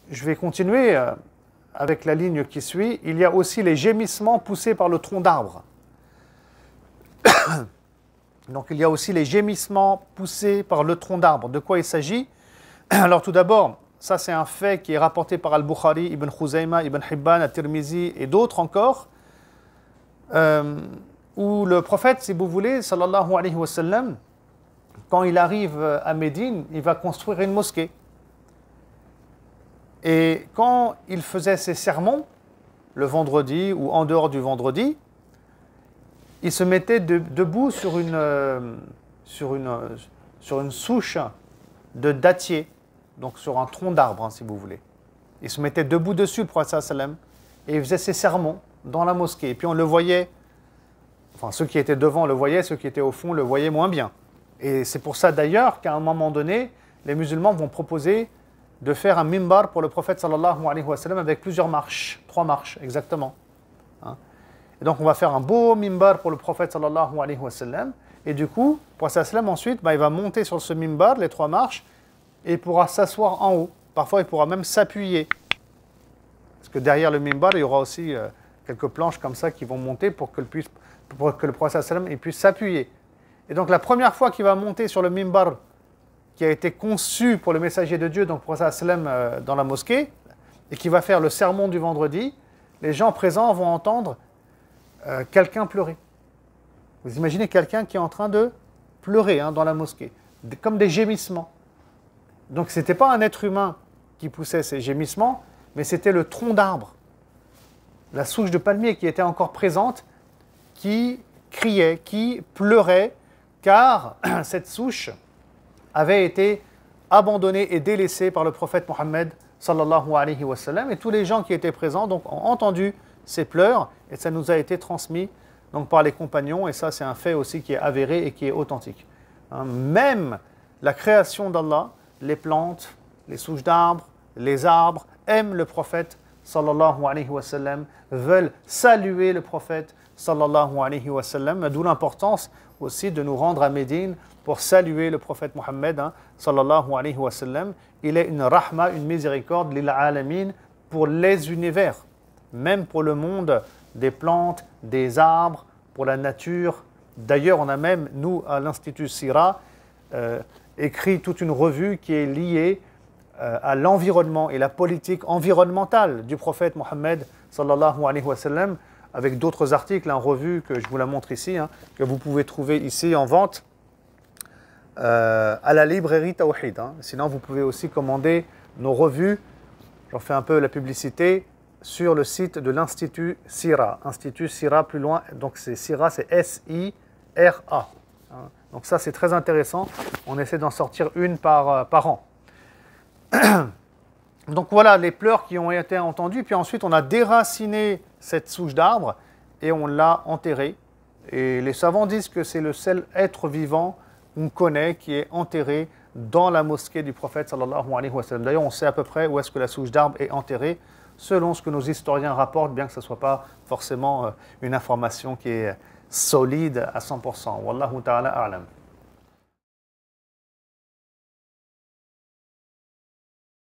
je vais continuer avec la ligne qui suit. Il y a aussi les gémissements poussés par le tronc d'arbre. Donc il y a aussi les gémissements poussés par le tronc d'arbre. De quoi il s'agit? Alors tout d'abord, ça c'est un fait qui est rapporté par Al-Bukhari, Ibn Khuzayma, Ibn Hibban, At-Tirmizi et d'autres encore, où le prophète, si vous voulez, sallallahu alayhi wa sallam, quand il arrive à Médine, il va construire une mosquée. Et quand il faisait ses sermons, le vendredi ou en dehors du vendredi, il se mettait debout sur une souche de dattier, donc sur un tronc d'arbre, hein, si vous voulez. Il se mettait debout dessus, le prophète sallam, et il faisait ses sermons dans la mosquée. Et puis on le voyait, enfin ceux qui étaient devant le voyaient, ceux qui étaient au fond le voyaient moins bien. Et c'est pour ça d'ailleurs qu'à un moment donné, les musulmans vont proposer de faire un mimbar pour le prophète sallallahu alayhi wa sallam avec plusieurs marches, 3 marches exactement. Hein. Et donc on va faire un beau mimbar pour le prophète sallallahu alayhi wa sallam. Et du coup, le prophète sallam ensuite, il va monter sur ce mimbar, les 3 marches, et il pourra s'asseoir en haut. Parfois, il pourra même s'appuyer. Parce que derrière le mimbar, il y aura aussi quelques planches comme ça qui vont monter pour que le prophète sallam puisse s'appuyer. Et donc la première fois qu'il va monter sur le mimbar qui a été conçu pour le messager de Dieu, donc le prophète sallam dans la mosquée, et qui va faire le sermon du vendredi, les gens présents vont entendre quelqu'un pleurer. Vous imaginez quelqu'un qui est en train de pleurer dans la mosquée, comme des gémissements. Donc ce n'était pas un être humain qui poussait ces gémissements, mais c'était le tronc d'arbre, la souche de palmier qui était encore présente, qui criait, qui pleurait, car cette souche avait été abandonnée et délaissée par le prophète Mohammed sallallahu alayhi wa sallam, et tous les gens qui étaient présents donc, ont entendu ces pleurs, et ça nous a été transmis donc, par les compagnons, et ça c'est un fait aussi qui est avéré et qui est authentique. Même la création d'Allah, les plantes, les souches d'arbres, les arbres, aiment le prophète sallallahu alayhi wa sallam, veulent saluer le prophète sallallahu alayhi wa sallam, d'où l'importance aussi de nous rendre à Médine pour saluer le prophète Mohammed sallallahu alayhi wa sallam. Il est une rahma, une miséricorde lil alamin pour les univers, même pour le monde des plantes, des arbres, pour la nature. D'ailleurs, on a même, nous, à l'Institut Sira, écrit toute une revue qui est liée à l'environnement et la politique environnementale du prophète Mohammed sallallahu alayhi wa sallam, avec d'autres articles, en revue que je vous la montre ici, que vous pouvez trouver ici en vente à la librairie Tawhid. Sinon, vous pouvez aussi commander nos revues, j'en fais un peu la publicité, sur le site de l'Institut Sira. Institut Sira plus loin, donc c'est Sira, c'est S-I-R-A. Donc ça, c'est très intéressant. On essaie d'en sortir une par an. Donc voilà les pleurs qui ont été entendus. Puis ensuite, on a déraciné cette souche d'arbre et on l'a enterrée. Et les savants disent que c'est le seul être vivant qu'on connaît qui est enterré dans la mosquée du prophète sallallahu alayhi wa sallam. D'ailleurs, on sait à peu près où est-ce que la souche d'arbre est enterrée, selon ce que nos historiens rapportent, bien que ce ne soit pas forcément une information qui est solide à 100%. Wallahu ta'ala a'lam.